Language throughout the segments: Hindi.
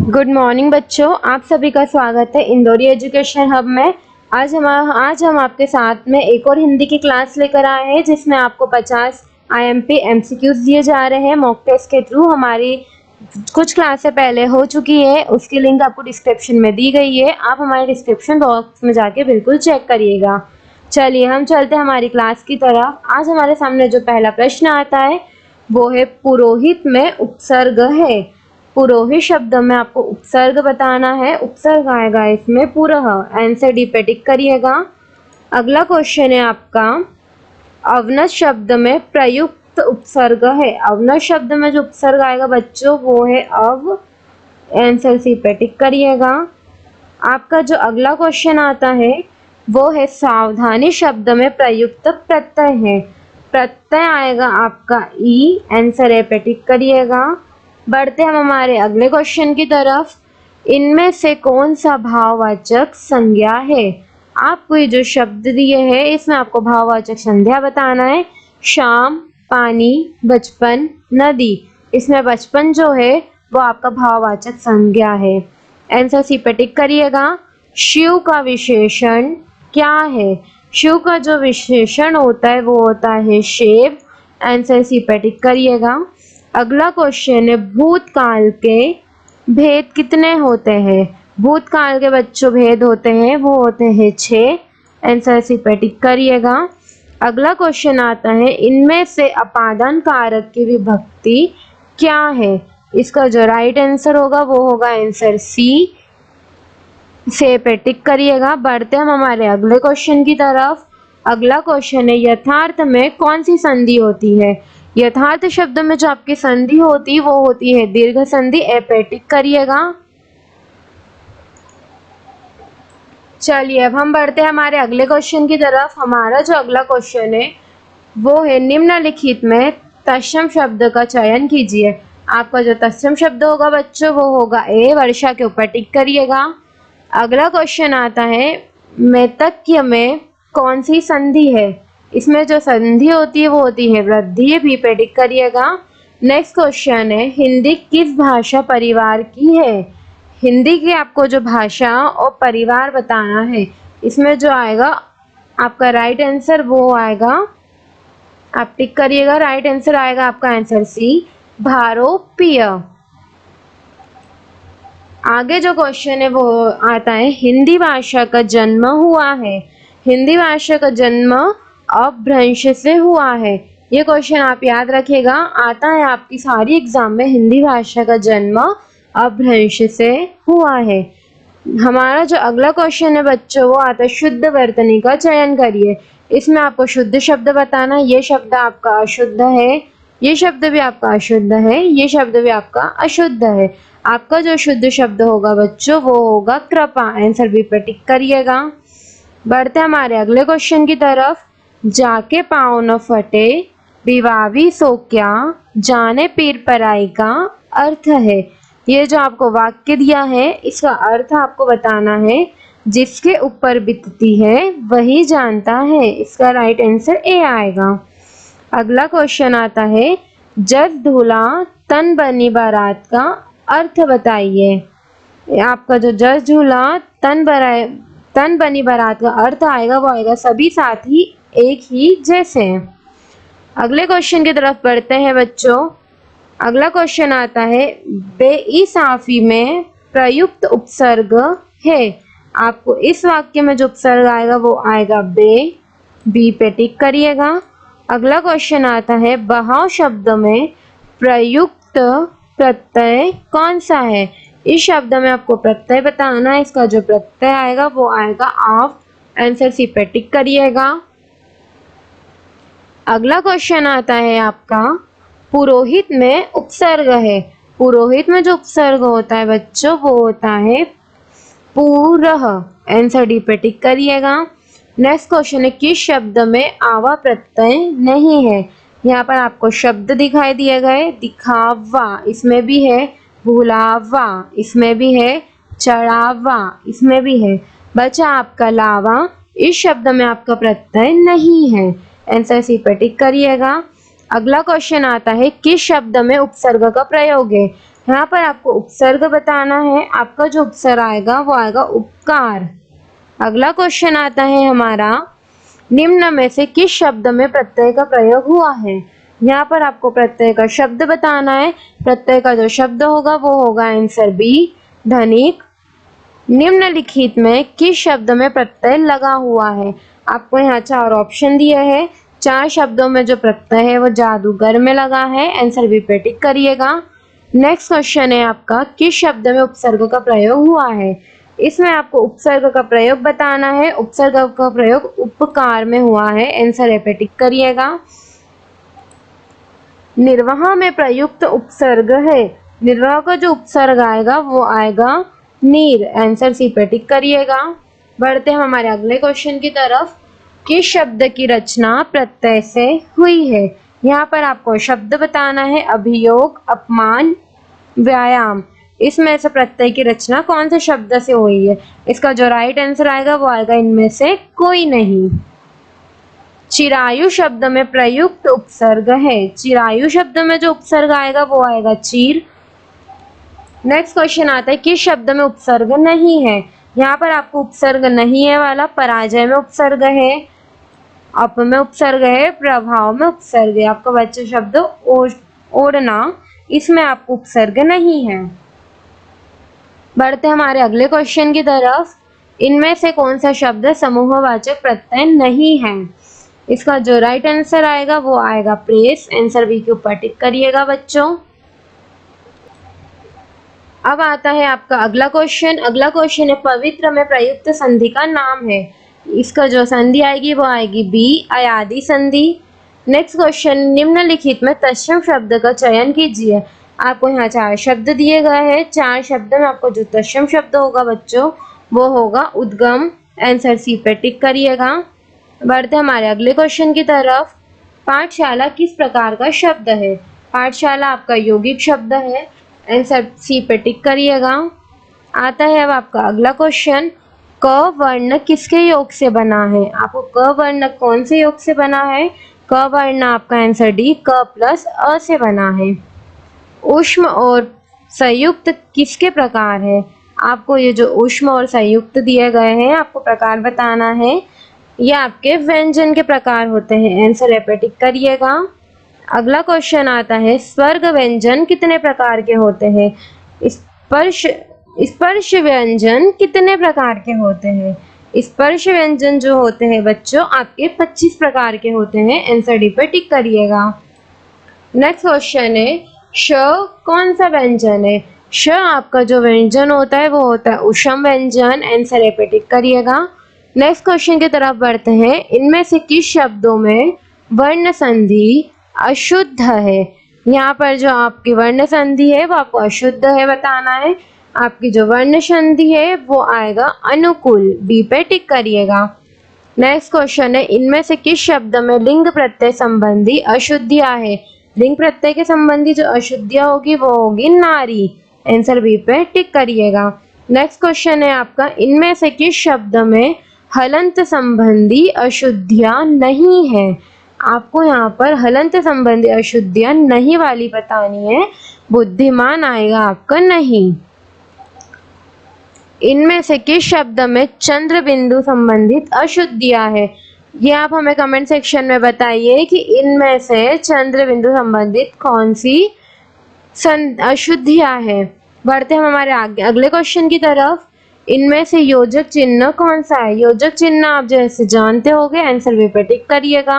गुड मॉर्निंग बच्चों, आप सभी का स्वागत है इंदौरी एजुकेशन हब में। आज हम आपके साथ में एक और हिंदी की क्लास लेकर आए हैं जिसमें आपको 50 IMP MCQs दिए जा रहे हैं मॉक टेस्ट के थ्रू। हमारी कुछ क्लासें पहले हो चुकी है, उसकी लिंक आपको डिस्क्रिप्शन में दी गई है। आप हमारे डिस्क्रिप्शन बॉक्स में जाके बिल्कुल चेक करिएगा। चलिए हम चलते हैं हमारी क्लास की तरफ। आज हमारे सामने जो पहला प्रश्न आता है वो है पुरोहित में उपसर्ग है। पुरोहित शब्द में आपको उपसर्ग बताना है। उपसर्ग आएगा इसमें पुरः। आंसर डी पे टिक करिएगा। अगला क्वेश्चन है आपका, अवनत शब्द में प्रयुक्त उपसर्ग है। अवनत शब्द में जो उपसर्ग आएगा बच्चों वो है अव। आंसर सी पे टिक करिएगा। आपका जो अगला क्वेश्चन आता है वो है सावधानी शब्द में प्रयुक्त प्रत्यय है। प्रत्यय आएगा आपका ई। आंसर ए पे टिक करिएगा। बढ़ते हम हमारे अगले क्वेश्चन की तरफ। इनमें से कौन सा भाववाचक संज्ञा है। आपको ये जो शब्द दिए हैं इसमें आपको भाववाचक संज्ञा बताना है। शाम, पानी, बचपन, नदी। इसमें बचपन जो है वो आपका भाववाचक संज्ञा है। आंसर सी पे टिक करिएगा। शिव का विशेषण क्या है। शिव का जो विशेषण होता है वो होता है शेव। आंसर सी पे टिक करिएगा। अगला क्वेश्चन है भूतकाल के भेद कितने होते हैं। भूतकाल के बच्चों भेद होते हैं वो होते हैं 6। आंसर सी पे टिक करिएगा। अगला क्वेश्चन आता है इनमें से अपादान कारक की विभक्ति क्या है। इसका जो राइट आंसर होगा वो होगा आंसर सी। से पे टिक करिएगा। बढ़ते हम हमारे अगले क्वेश्चन की तरफ। अगला क्वेश्चन है यथार्थ में कौन सी संधि होती है। यथार्थ शब्द में जो आपकी संधि होती है वो होती है दीर्घ संधि। ए पे टिक करिएगा। चलिए अब हम बढ़ते हैं हमारे अगले क्वेश्चन की तरफ। हमारा जो अगला क्वेश्चन है वो है निम्नलिखित में तत्सम शब्द का चयन कीजिए। आपका जो तत्सम शब्द होगा बच्चों वो होगा ए। वर्षा के ऊपर टिक करिएगा। अगला क्वेश्चन आता है मेतक्य में कौन सी संधि है। इसमें जो संधि होती है वो होती है वृद्धि। बी पे टिक करिएगा। नेक्स्ट क्वेश्चन है हिंदी किस भाषा परिवार की है। हिंदी की आपको जो भाषा और परिवार बताना है। इसमें जो आएगा आपका राइट आंसर वो आएगा, आप टिक करिएगा। राइट आंसर आएगा आपका आंसर सी भारोपीय। आगे जो क्वेश्चन है वो आता है हिंदी भाषा का जन्म हुआ है। हिंदी भाषा का जन्म अपभ्रंश से हुआ है। ये क्वेश्चन आप याद रखिएगा, आता है आपकी सारी एग्जाम में। हिंदी भाषा का जन्म अपभ्रंश से हुआ है। हमारा जो अगला क्वेश्चन है बच्चों वो आता है शुद्ध वर्तनी का चयन करिए। इसमें आपको शुद्ध शब्द बताना। ये शब्द आपका अशुद्ध है, ये शब्द भी आपका अशुद्ध है, ये शब्द भी आपका अशुद्ध है। आपका जो शुद्ध शब्द होगा बच्चों वो होगा कृपा। आंसर बी पे टिक करिएगा। बढ़ते हमारे अगले क्वेश्चन की तरफ। जाके पाँव न फटे विवावी सो क्या जाने पीर पराई का अर्थ है। ये जो आपको वाक्य दिया है इसका अर्थ आपको बताना है। जिसके ऊपर बीतती है वही जानता है। इसका राइट आंसर ए आएगा। अगला क्वेश्चन आता है जस धूला तन बनी बारात का अर्थ बताइए। आपका जो जस झूला तन बनी बारात का अर्थ आएगा वो आएगा सभी साथी एक ही जैसे। अगले क्वेश्चन की तरफ बढ़ते हैं बच्चों। अगला क्वेश्चन आता है बेइंसाफी में प्रयुक्त उपसर्ग है। आपको इस वाक्य में जो उपसर्ग आएगा वो आएगा बे। बी पे टिक करिएगा। अगला क्वेश्चन आता है बहाव शब्द में प्रयुक्त प्रत्यय कौन सा है। इस शब्द में आपको प्रत्यय बताना है। इसका जो प्रत्यय आएगा वो आएगा आप। आंसर सी पे टिक करिएगा। अगला क्वेश्चन आता है आपका पुरोहित में उपसर्ग है। पुरोहित में जो उपसर्ग होता है बच्चों वो होता है पूरह। आंसर डी पे टिक करिएगा। नेक्स्ट क्वेश्चन है किस शब्द में आवा प्रत्यय नहीं है। यहाँ पर आपको शब्द दिखाई दिए गए। दिखावा इसमें भी है, भुलावा इसमें भी है, चढ़ावा इसमें भी है, बचा आपका लावा। इस शब्द में आपका प्रत्यय नहीं है। आंसर सी पे टिक करिएगा। अगला क्वेश्चन आता है किस शब्द में उपसर्ग का प्रयोग है। यहाँ पर आपको उपसर्ग बताना है। आपका जो उपसर्ग आएगा वो आएगा उपकार। अगला क्वेश्चन आता है हमारा, निम्न में से किस शब्द में प्रत्यय का प्रयोग हुआ है। यहाँ पर आपको प्रत्यय का शब्द बताना है। प्रत्यय का जो शब्द होगा वो होगा आंसर बी, धनिक। निम्नलिखित में किस शब्द में प्रत्यय लगा हुआ है। आपको यहाँ 4 ऑप्शन दिए हैं। 4 शब्दों में जो प्रत्यय है वो जादूगर में लगा है। आंसर बी पे टिक करिएगा। नेक्स्ट क्वेश्चन है आपका, किस शब्द में उपसर्ग का प्रयोग हुआ है। इसमें आपको उपसर्ग का प्रयोग बताना है। उपसर्ग का प्रयोग उपकार में हुआ है। आंसर ए पे टिक करिएगा। निर्वाह में प्रयुक्त उपसर्ग है। निर्वाह का जो उपसर्ग आएगा वो आएगा नीर। आंसर सी पे टिक करिएगा। बढ़ते हैं हमारे अगले क्वेश्चन की तरफ। किस शब्द की रचना प्रत्यय से हुई है। यहाँ पर आपको शब्द बताना है। अभियोग, अपमान, व्यायाम। इसमें से प्रत्यय की रचना कौन से शब्द से हुई है। इसका जो राइट आंसर आएगा वो आएगा इनमें से कोई नहीं। चिरायु शब्द में प्रयुक्त उपसर्ग है। चिरायु शब्द में जो उपसर्ग आएगा वो आएगा चीर। नेक्स्ट क्वेश्चन आता है, किस शब्द में उपसर्ग नहीं है। यहाँ पर आपको उपसर्ग नहीं है वाला पराजय में उपसर्ग है, अप में उपसर्ग है, प्रभाव में उपसर्ग है। आपका बच्चे शब्द ओढ़ना, इसमें आपको उपसर्ग नहीं है। बढ़ते हमारे अगले क्वेश्चन की तरफ। इनमें से कौन सा शब्द समूहवाचक प्रत्यय नहीं है। इसका जो राइट आंसर आएगा वो आएगा प्रेस। आंसर बी के ऊपर टिक करिएगा बच्चों। अब आता है आपका अगला क्वेश्चन। अगला क्वेश्चन है, पवित्र में प्रयुक्त संधि का नाम है। इसका जो संधि आएगी वो आएगी बी, अयादि संधि। नेक्स्ट क्वेश्चन, निम्नलिखित में तत्सम शब्द का चयन कीजिए। आपको यहाँ 4 शब्द दिए गए हैं। 4 शब्द में आपको जो तत्सम शब्द होगा बच्चों वो होगा उद्गम। आंसर सी पे टिक करिएगा। बढ़ते हमारे अगले क्वेश्चन की तरफ। पाठशाला किस प्रकार का शब्द है। पाठशाला आपका यौगिक शब्द है। आंसर सी पे टिक करिएगा। आता है अब आपका अगला क्वेश्चन, क वर्ण किसके योग से बना है। आपको क वर्ण कौन से योग से बना है। क वर्ण आपका आंसर डी, क प्लस अ से बना है। ऊष्म और संयुक्त किसके प्रकार है। आपको ये जो ऊष्म और संयुक्त दिए गए हैं आपको प्रकार बताना है। ये आपके व्यंजन के प्रकार होते हैं। आंसर ए पे टिक करिएगा। अगला क्वेश्चन आता है, स्वर्ग व्यंजन कितने प्रकार के होते हैं। स्पर्श व्यंजन कितने प्रकार के होते हैं। स्पर्श व्यंजन जो होते हैं बच्चों आपके 25 प्रकार के होते हैं। आंसर डी पे टिक करिएगा। नेक्स्ट क्वेश्चन है, श कौन सा व्यंजन है। श आपका जो व्यंजन होता है वो होता है उष्म व्यंजन। आंसर ए पे टिक करिएगा। नेक्स्ट क्वेश्चन की तरफ बढ़ते हैं। इनमें से किस शब्दों में वर्ण संधि अशुद्ध है। यहाँ पर जो आपकी वर्ण संधि है वो आपको अशुद्ध है बताना है। आपकी जो वर्ण संधि है वो आएगा अनुकूल। बी पे टिक करिएगा। नेक्स्ट क्वेश्चन है, इनमें से किस शब्द में लिंग प्रत्यय संबंधी अशुद्धियां है। लिंग प्रत्यय के संबंधी जो अशुद्धियां होगी वो होगी नारी। आंसर बी पे टिक करिएगा। नेक्स्ट क्वेश्चन है आपका, इनमें से किस शब्द में हलंत संबंधी अशुद्धियां नहीं है। आपको यहाँ पर हलंत संबंधी अशुद्धियां नहीं वाली बतानी है। बुद्धिमान आएगा आपका नहीं। इनमें से किस शब्द में चंद्र बिंदु संबंधित अशुद्धियां है। ये आप हमें कमेंट सेक्शन में बताइए कि इनमें से चंद्र बिंदु संबंधित कौन सी अशुद्धियां है। बढ़ते हम हमारे आगे अगले क्वेश्चन की तरफ। इनमें से योजक चिन्ह कौन सा है। योजक चिन्ह आप जैसे जानते होंगे। आंसर बी पे टिक करिएगा।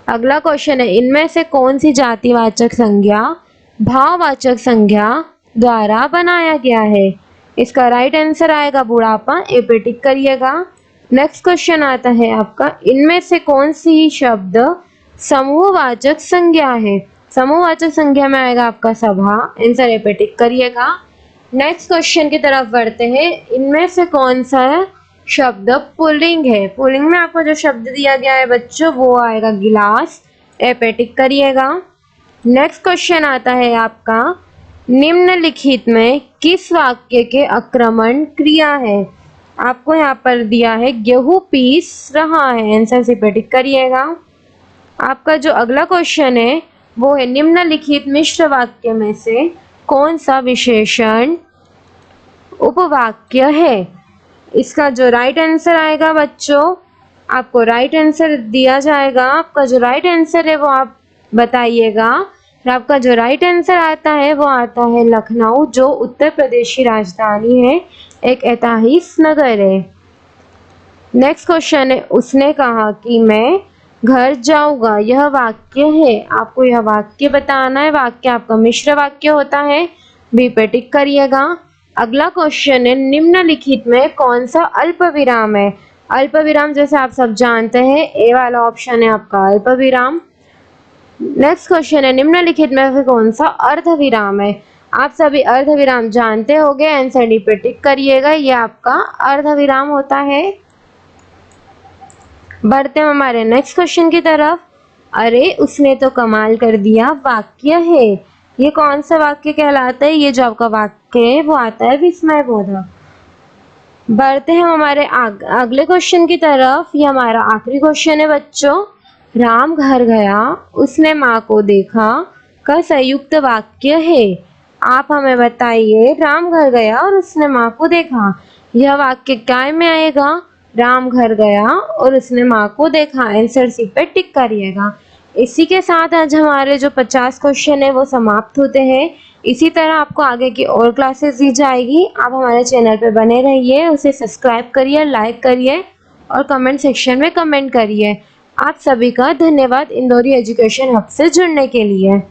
अगला क्वेश्चन है, इनमें से कौन सी जातिवाचक संज्ञा भाववाचक संज्ञा द्वारा बनाया गया है। इसका राइट आंसर आएगा बुढ़ापा। ए पे टिक करिएगा। नेक्स्ट क्वेश्चन आता है आपका, इनमें से कौन सी शब्द समूहवाचक संज्ञा है। समूहवाचक संज्ञा में आएगा आपका सभा। आंसर ए पे टिक करिएगा। नेक्स्ट क्वेश्चन की तरफ बढ़ते हैं। इनमें से कौन सा शब्द पुल्लिंग है। पुल्लिंग में आपको जो शब्द दिया गया है बच्चों वो आएगा गिलास। ए पे टिक करिएगा। नेक्स्ट क्वेश्चन आता है आपका, निम्नलिखित में किस वाक्य के आक्रमण क्रिया है। आपको यहाँ पर दिया है गेहूं पीस रहा है। आंसर सी पे टिक करिएगा। आपका जो अगला क्वेश्चन है वो है, निम्नलिखित मिश्र वाक्य में से कौन सा विशेषण उपवाक्य है? इसका जो राइट आंसर आएगा बच्चों, आपको राइट आंसर दिया जाएगा। आपका जो राइट आंसर है वो आप बताइएगा। और आपका जो राइट आंसर आता है वो आता है लखनऊ, जो उत्तर प्रदेश की राजधानी है, एक ऐतिहासिक नगर है। नेक्स्ट क्वेश्चन है, उसने कहा कि मैं घर जाऊंगा, यह वाक्य है। आपको यह वाक्य बताना है। वाक्य आपका मिश्र वाक्य होता है, बी पे टिक करिएगा। अगला क्वेश्चन है, निम्नलिखित में कौन सा अल्प विराम है? अल्प विराम जैसे आप सब जानते हैं, ए वाला ऑप्शन है आपका अल्प विराम। नेक्स्ट क्वेश्चन है, निम्नलिखित में से कौन सा अर्ध विराम है? आप सभी अर्ध विराम जानते होंगे, आंसर डी पे टिक करिएगा, ये आपका अर्ध विराम होता है। बढ़ते हैं हमारे नेक्स्ट क्वेश्चन की तरफ। अरे उसने तो कमाल कर दिया वाक्य है, ये कौन सा वाक्य कहलाता है? ये जो आपका वाक्य है वो आता है विस्मयबोधक। बढ़ते हैं हमारे अगले क्वेश्चन की तरफ। ये हमारा आखिरी क्वेश्चन है बच्चों। राम घर गया, उसने माँ को देखा का संयुक्त वाक्य है। आप हमें बताइए, राम घर गया और उसने माँ को देखा, यह वाक्य काय में आएगा? राम घर गया और उसने माँ को देखा, आंसर सी पे टिक करिएगा। इसी के साथ आज हमारे जो 50 क्वेश्चन है वो समाप्त होते हैं। इसी तरह आपको आगे की और क्लासेस दी जाएगी। आप हमारे चैनल पे बने रहिए, उसे सब्सक्राइब करिए, लाइक करिए और कमेंट सेक्शन में कमेंट करिए। आप सभी का धन्यवाद इंदौरी एजुकेशन हब से जुड़ने के लिए।